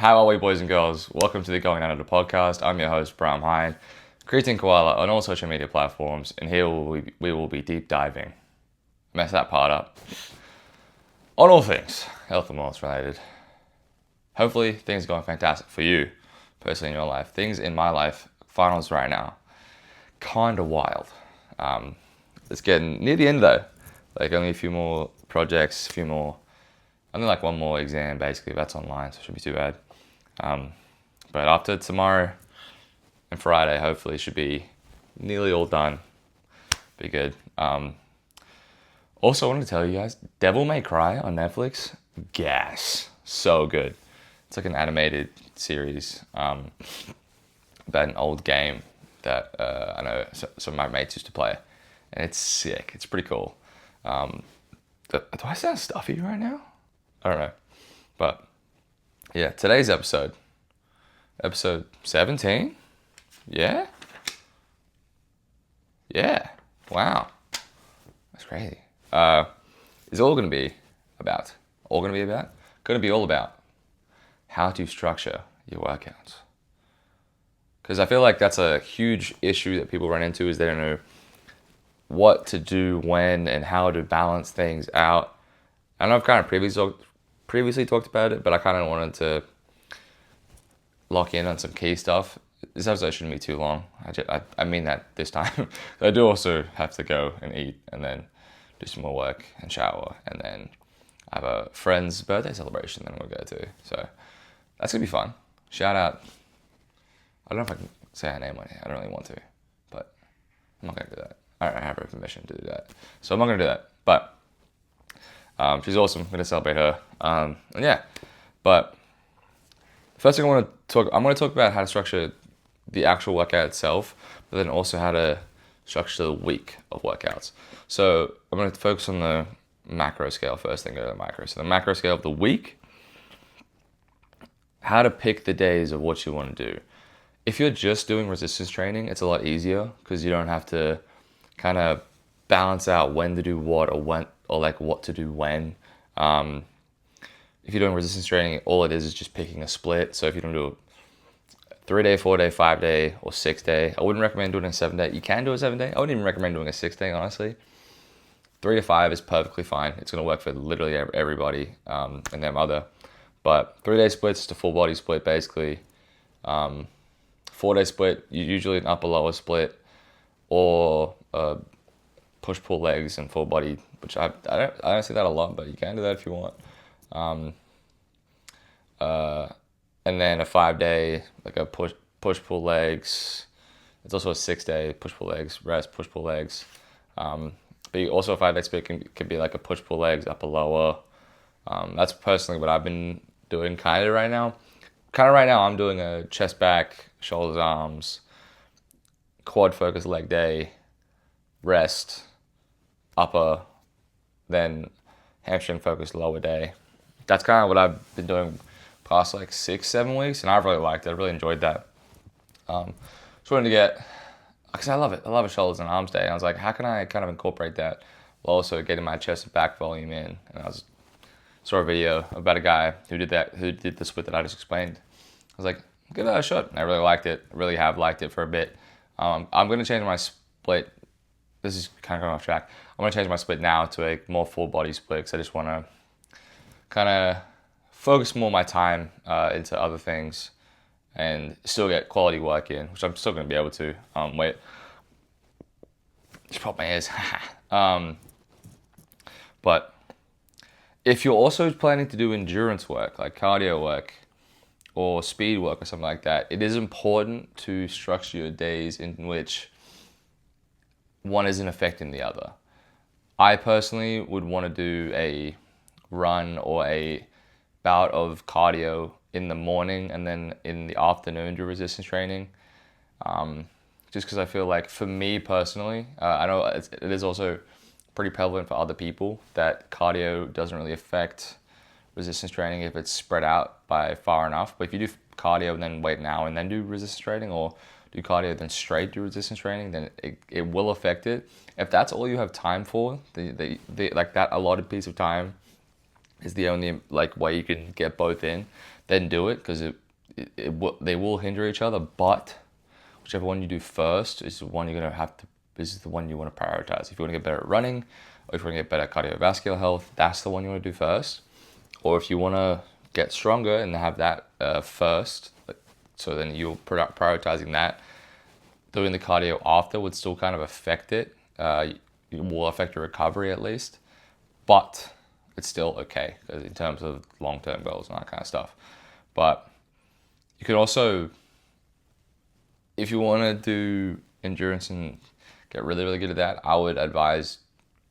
How are we, boys and girls? Welcome to the Going Under podcast. I'm your host, Braam Hein, creating koala on all social media platforms, and here we will be deep diving. Mess that part up. On all things health and wellness related. Hopefully, things are going fantastic for you, personally in your life. Things in my life, finals right now, kind of wild. It's getting near the end though. Like only a few more projects, only like one more exam basically. That's online, so it shouldn't be too bad. But after tomorrow and Friday, hopefully should be nearly all done. Be good. Also, I wanted to tell you guys, Devil May Cry on Netflix, gas. So good. It's like an animated series about an old game that I know some of my mates used to play. And it's sick. It's pretty cool. Do I sound stuffy right now? I don't know. But yeah, today's episode 17? Yeah? Yeah. Wow. That's crazy. Is all going to be about how to structure your workouts. Because I feel like that's a huge issue that people run into, is they don't know what to do when and how to balance things out. I know I've kind of previously talked about it, but I kind of wanted to lock in on some key stuff. This episode shouldn't be too long. I mean that this time. I do also have to go and eat and then do some more work and shower, and then I have a friend's birthday celebration that I'm going to go to. So that's going to be fun. Shout out. I don't know if I can say her name on here. I don't really want to, but I'm not going to do that. I don't have her permission to do that. So I'm not going to do that. But she's awesome. I'm going to celebrate her. And yeah, but first thing I'm going to talk about how to structure the actual workout itself, but then also how to structure the week of workouts. So I'm going to focus on the macro scale first, then go to the micro. So the macro scale of the week, how to pick the days of what you want to do. If you're just doing resistance training, it's a lot easier because you don't have to kind of balance out when to do what or like what to do when. If you're doing resistance training, all it is just picking a split. So if you don't do a 3-day, 4-day, 5-day, or 6-day, I wouldn't recommend doing a 7-day. You can do a 7-day. I wouldn't even recommend doing a 6-day, honestly. 3 to 5 is perfectly fine. It's going to work for literally everybody and their mother. But 3-day splits is a full body split, basically. 4-day split, usually an upper lower split, or push-pull legs and full body, which I don't see that a lot, but you can do that if you want. And then a 5-day, like a push-pull legs. It's also a 6-day push-pull legs, rest, push-pull legs. But also a 5-day split can be like a push-pull legs, upper lower. That's personally what I've been doing kind of right now. I'm doing a chest back, shoulders, arms, quad focus leg day, rest, upper, then hamstring focused lower day. That's kind of what I've been doing past like 6-7 weeks, and I've really liked it. I really enjoyed that. Just wanted to get, because I love it. I love a shoulders and arms day. And I was like, how can I kind of incorporate that while also getting my chest and back volume in? And saw a video about a guy who did the split that I just explained. I was like, give that a shot. And I really liked it. I really have liked it for a bit. I'm going to change my split. This is kind of going off track. I'm going to change my split now to a more full body split, because I just want to kind of focus more of my time into other things and still get quality work in, which I'm still going to be able to. Wait. Just pop my ears. But if you're also planning to do endurance work, like cardio work or speed work or something like that, it is important to structure your days in which one isn't affecting the other. I personally would want to do a run or a bout of cardio in the morning and then in the afternoon do resistance training. Just because I feel like, for me personally, I know it is also pretty prevalent for other people that cardio doesn't really affect resistance training if it's spread out by far enough. But if you do cardio and then wait an hour and then do resistance training, or do cardio then straight do resistance training, then it will affect it. If that's all you have time for, like that allotted piece of time is the only like way you can get both in, then do it, because they will hinder each other. But whichever one you do first is the one you're gonna have to. This is the one you want to prioritize. If you want to get better at running, or if you want to get better at cardiovascular health, that's the one you want to do first. Or if you want to get stronger and have that first, so then you're prioritizing that. Doing the cardio after would still kind of affect it. It will affect your recovery at least, but it's still okay in terms of long-term goals and that kind of stuff. But you could also, if you want to do endurance and get really, really good at that, I would advise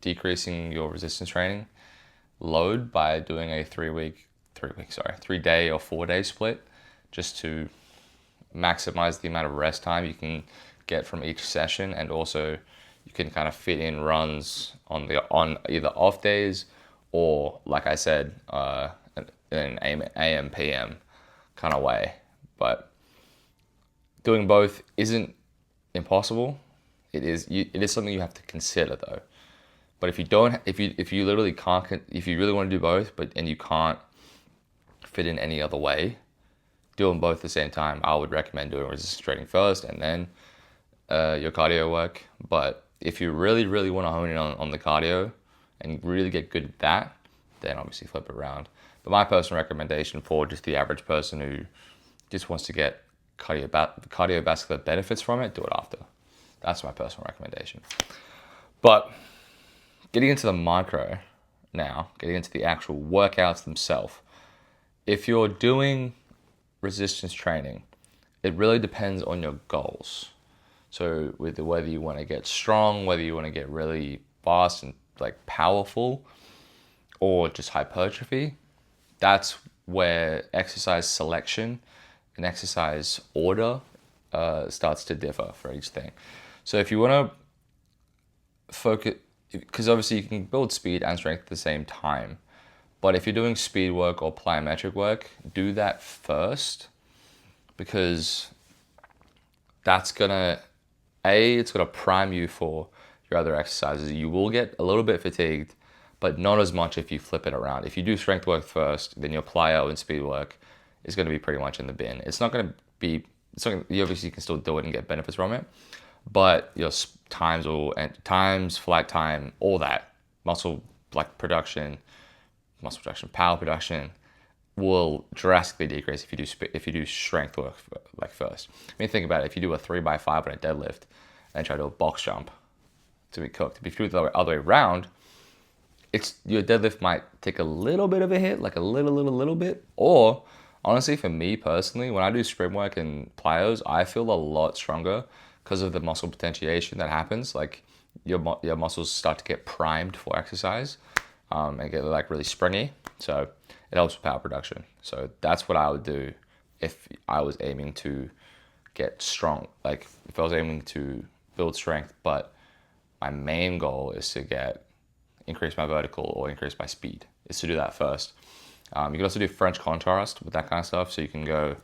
decreasing your resistance training load by doing a 3-day or 4-day split, just to maximize the amount of rest time you can get from each session, and also you can kind of fit in runs on either off days or, like I said, in an AM PM kind of way. But doing both isn't impossible. It is something you have to consider though. But if you really want to do both, and you can't fit in any other way, doing both at the same time, I would recommend doing resistance training first and then your cardio work. But if you really, really want to hone in on the cardio and really get good at that, then obviously flip it around. But my personal recommendation for just the average person who just wants to get cardiovascular benefits from it, do it after. That's my personal recommendation. But getting into the micro now, getting into the actual workouts themselves, if you're doing resistance training, it really depends on your goals. So whether you want to get strong, whether you want to get really fast and like powerful, or just hypertrophy, that's where exercise selection and exercise order starts to differ for each thing. So if you want to focus, because obviously you can build speed and strength at the same time, but if you're doing speed work or plyometric work, do that first, because that's it's gonna prime you for your other exercises. You will get a little bit fatigued, but not as much if you flip it around. If you do strength work first, then your plyo and speed work is going to be pretty much in the bin. You obviously can still do it and get benefits from it, but your times, flight time, all that, muscle production, power production will drastically decrease if you do strength work first. I mean, think about it. If you do a 3x5 on a deadlift and try to do a box jump, to be cooked. If you do it the other way around, your deadlift might take a little bit of a hit, like a little bit. Or honestly, for me personally, when I do sprint work and plyos, I feel a lot stronger because of the muscle potentiation that happens. Like your muscles start to get primed for exercise and get like really springy. So it helps with power production. So that's what I would do if I was aiming to get strong. Like if I was aiming to build strength, but my main goal is to increase my vertical or increase my speed, is to do that first. You can also do French contrast with that kind of stuff. So you can go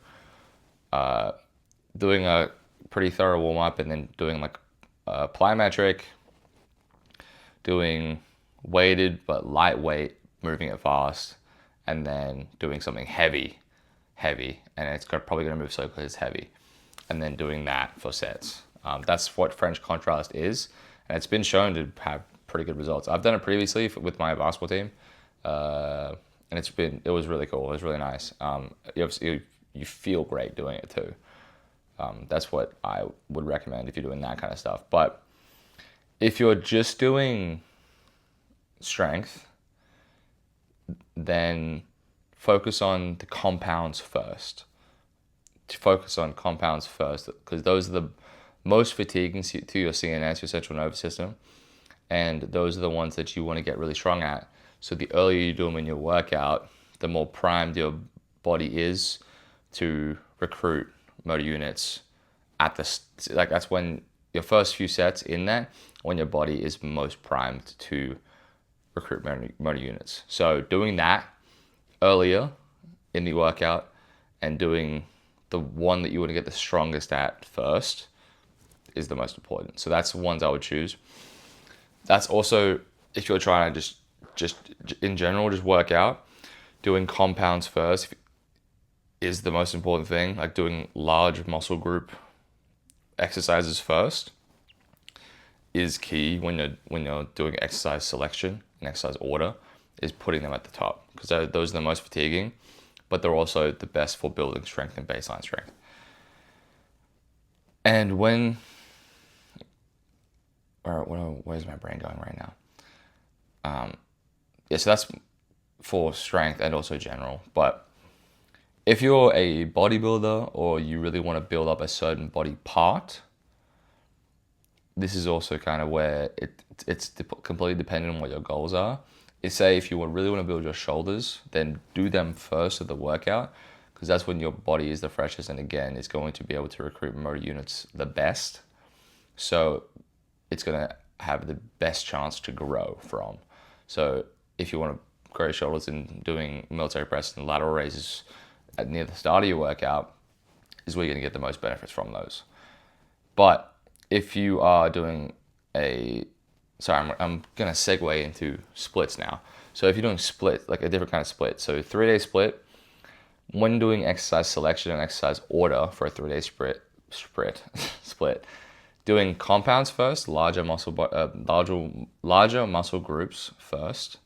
doing a pretty thorough warm up and then doing like plyometric, doing weighted but lightweight, moving it fast, and then doing something heavy, and it's probably going to move slow because it's heavy, and then doing that for sets. That's what French contrast is, and it's been shown to have pretty good results. I've done it previously with my basketball team, and it was really cool. It was really nice. You feel great doing it too. That's what I would recommend if you're doing that kind of stuff. But if you're just doing strength, then focus on the compounds first. Because those are the most fatiguing to your CNS, your central nervous system, and those are the ones that you want to get really strong at. So the earlier you do them in your workout, the more primed your body is to recruit motor units that's when your first few sets in that, when your body is most primed to recruit motor units. So doing that earlier in the workout and doing the one that you want to get the strongest at first is the most important. So that's the ones I would choose. That's also, if you're trying to just in general, just work out, doing compounds first. is the most important thing. Like doing large muscle group exercises first is key when you're doing exercise selection and exercise order, is putting them at the top, because those are the most fatiguing, but they're also the best for building strength and baseline strength. And where's my brain going right now? Yeah, so that's for strength and also general. But if you're a bodybuilder or you really want to build up a certain body part, this is also kind of where it's completely dependent on what your goals are. Is, say, if you really want to build your shoulders, then do them first of the workout, because that's when your body is the freshest, and again, it's going to be able to recruit motor units the best. So it's going to have the best chance to grow from. So if you want to grow your shoulders and doing military press and lateral raises near the start of your workout is where you're going to get the most benefits from those. But if you are doing I'm going to segue into splits now. So if you're doing split, like a different kind of split, so 3-day split, when doing exercise selection and exercise order for a 3-day split, doing compounds first, larger muscle groups first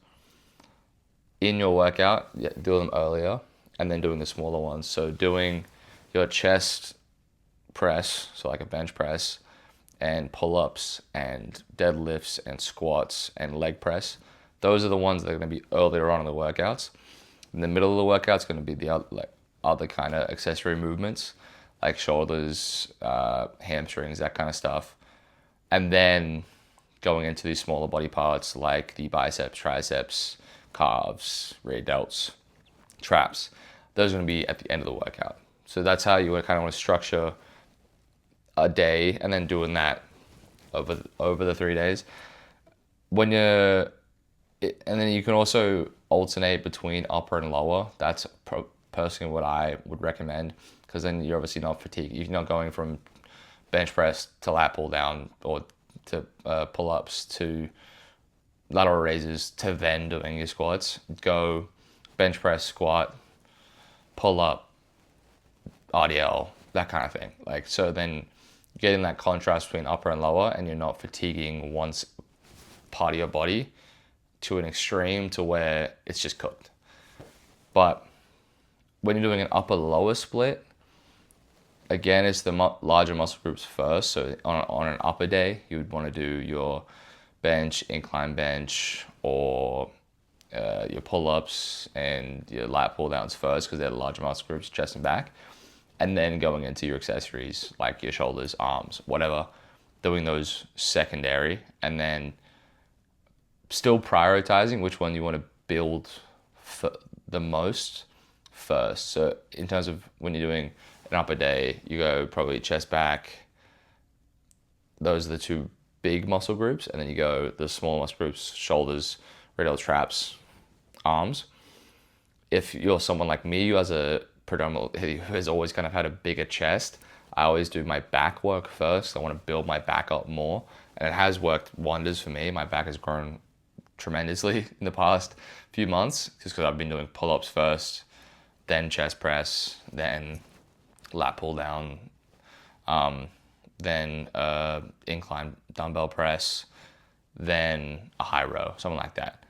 in your workout, do them earlier, and then doing the smaller ones. So doing your chest press, so like a bench press, and pull-ups and deadlifts and squats and leg press. Those are the ones that are going to be earlier on in the workouts. In the middle of the workout, it's going to be the other kind of accessory movements, like shoulders, hamstrings, that kind of stuff. And then going into these smaller body parts like the biceps, triceps, calves, rear delts, traps. Those are going to be at the end of the workout. So that's how you kind of want to structure a day, and then doing that over the 3 days. And then you can also alternate between upper and lower. That's personally what I would recommend, because then you're obviously not fatigued. You're not going from bench press to lat pull down, or to pull-ups to lateral raises to then doing your squats. Go bench press, squat, pull up, RDL, that kind of thing. Like, so then getting that contrast between upper and lower, and you're not fatiguing one part of your body to an extreme to where it's just cooked. But when you're doing an upper lower split, again, it's the larger muscle groups first. So on an upper day, you would want to do your bench, incline bench, or your pull-ups and your lat pull-downs first, because they're the larger muscle groups, chest and back. And then going into your accessories, like your shoulders, arms, whatever, doing those secondary, and then still prioritizing which one you want to build the most first. So in terms of when you're doing an upper day, you go probably chest, back. Those are the two big muscle groups, and then you go the smaller muscle groups, shoulders, rear delts, traps, arms. If you're someone like me who has always kind of had a bigger chest, I always do my back work first. I want to build my back up more, and it has worked wonders for me. My back has grown tremendously in the past few months, just because I've been doing pull-ups first, then chest press, then lat pull down, then incline dumbbell press, then a high row, something like that.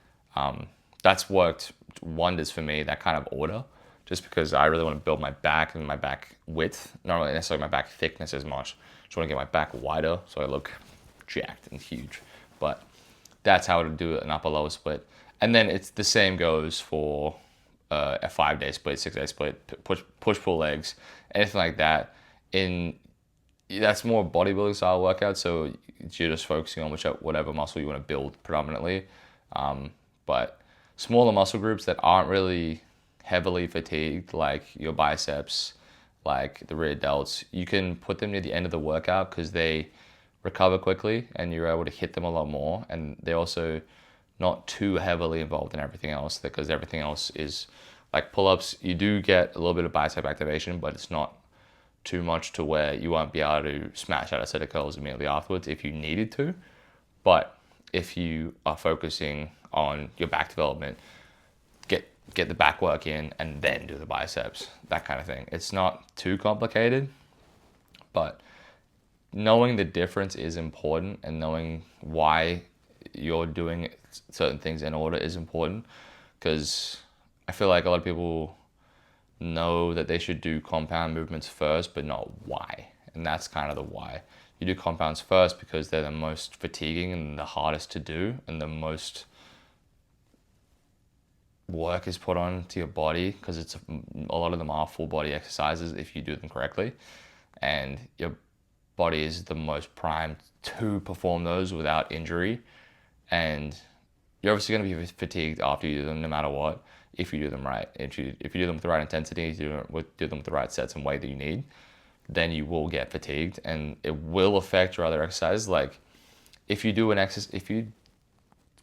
That's worked wonders for me, that kind of order, just because I really want to build my back and my back width, not really necessarily my back thickness as much. Just want to get my back wider so I look jacked and huge. But that's how to do an upper lower split. And then it's the same goes for a 5-day split, 6-day split, push pull legs, anything like that. That's more bodybuilding style workout, so you're just focusing on whatever muscle you want to build predominantly. But smaller muscle groups that aren't really heavily fatigued, like your biceps, like the rear delts, you can put them near the end of the workout because they recover quickly and you're able to hit them a lot more, and they're also not too heavily involved in everything else, because everything else is like pull-ups. You do get a little bit of bicep activation, but it's not too much to where you won't be able to smash out a set of curls immediately afterwards if you needed to. But if you are focusing on your back development, get the back work in and then do the biceps, that kind of thing. It's not too complicated, but knowing the difference is important, and knowing why you're doing certain things in order is important, because I feel like a lot of people know that they should do compound movements first, but not why. And that's kind of the why. You do compounds first because they're the most fatiguing and the hardest to do, and the most work is put on to your body, because it's a lot of them are full body exercises if you do them correctly, and your body is the most primed to perform those without injury. And you're obviously going to be fatigued after you do them no matter what, if you do them right. If you do them with the right intensity, do them with the right sets and weight that you need, then you will get fatigued, and it will affect your other exercises. Like if you do an exercise,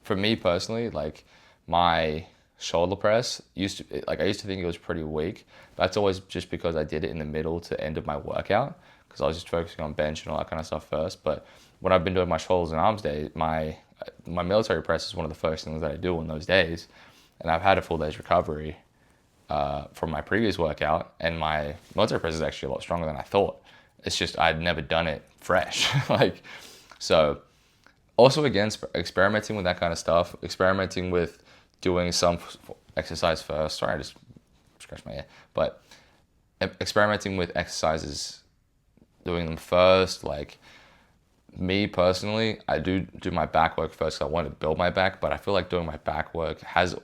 for me personally, like my shoulder press I used to think it was pretty weak. That's always just because I did it in the middle to end of my workout, because I was just focusing on bench and all that kind of stuff first. But when I've been doing my shoulders and arms day, my military press is one of the first things that I do on those days, and I've had a full day's recovery from my previous workout, and my military press is actually a lot stronger than I thought. It's just I'd never done it fresh. So also, again, experimenting with that kind of stuff, experimenting with doing some exercise first. Sorry, I just scratched my ear. But experimenting with exercises, doing them first. Like me personally, I do my back work first because I want to build my back, but I feel like doing my back work has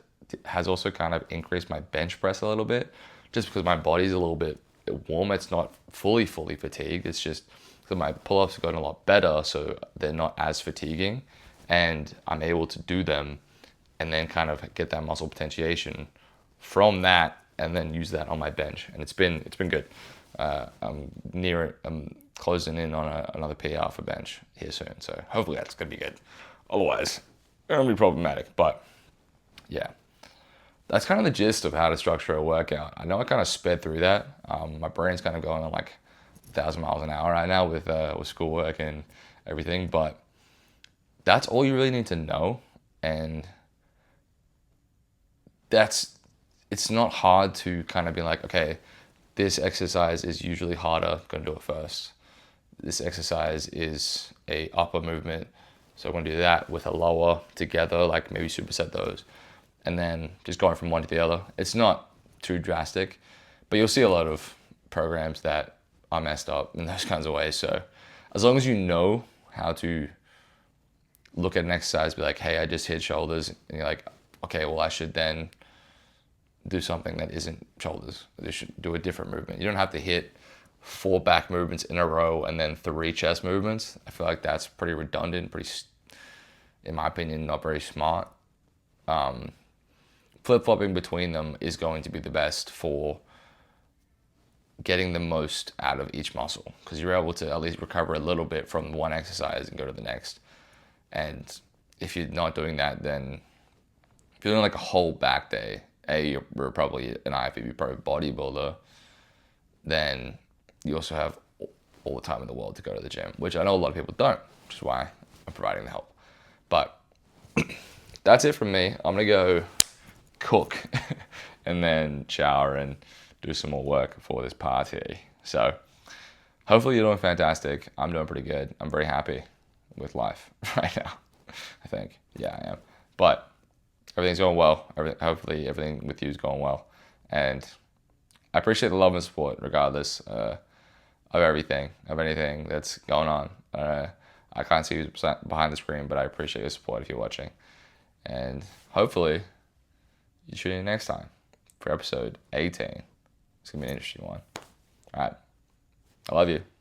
also kind of increased my bench press a little bit, just because my body's a little bit warm. It's not fully fatigued. It's just so my pull-ups have gotten a lot better, so they're not as fatiguing, and I'm able to do them and then kind of get that muscle potentiation from that, and then use that on my bench. And it's been good. I'm closing in on another PR for bench here soon, so hopefully that's gonna be good. Otherwise, it'll be problematic. But yeah, that's kind of the gist of how to structure a workout. I know I kind of sped through that. My brain's kind of going on like 1,000 miles an hour right now with schoolwork and everything, but that's all you really need to know. And it's not hard to kind of be like, okay, this exercise is usually harder, gonna do it first. This exercise is a upper movement, so I'm gonna do that with a lower together, like maybe superset those, and then just going from one to the other. It's not too drastic, but you'll see a lot of programs that are messed up in those kinds of ways. So as long as you know how to look at an exercise, be like, hey, I just hit shoulders, and you're like, okay, well, I should then do something that isn't shoulders. You should do a different movement. You don't have to hit 4 back movements in a row and then 3 chest movements. I feel like that's pretty redundant, in my opinion, not very smart. Flip-flopping between them is going to be the best for getting the most out of each muscle, because you're able to at least recover a little bit from one exercise and go to the next. And if you're not doing that, then if you're doing like a whole back day, you're probably an IFBB pro bodybuilder, then you also have all the time in the world to go to the gym, which I know a lot of people don't, which is why I'm providing the help. But that's it from me. I'm gonna go cook and then shower and do some more work for this party. So hopefully you're doing fantastic. I'm doing pretty good. I'm very happy with life right now, I think. Yeah, I am. But everything's going well. Hopefully everything with you is going well. And I appreciate the love and support regardless of everything, of anything that's going on. I can't see who's behind the screen, but I appreciate your support if you're watching. And hopefully you tune in next time for episode 18. It's going to be an interesting one. All right. I love you.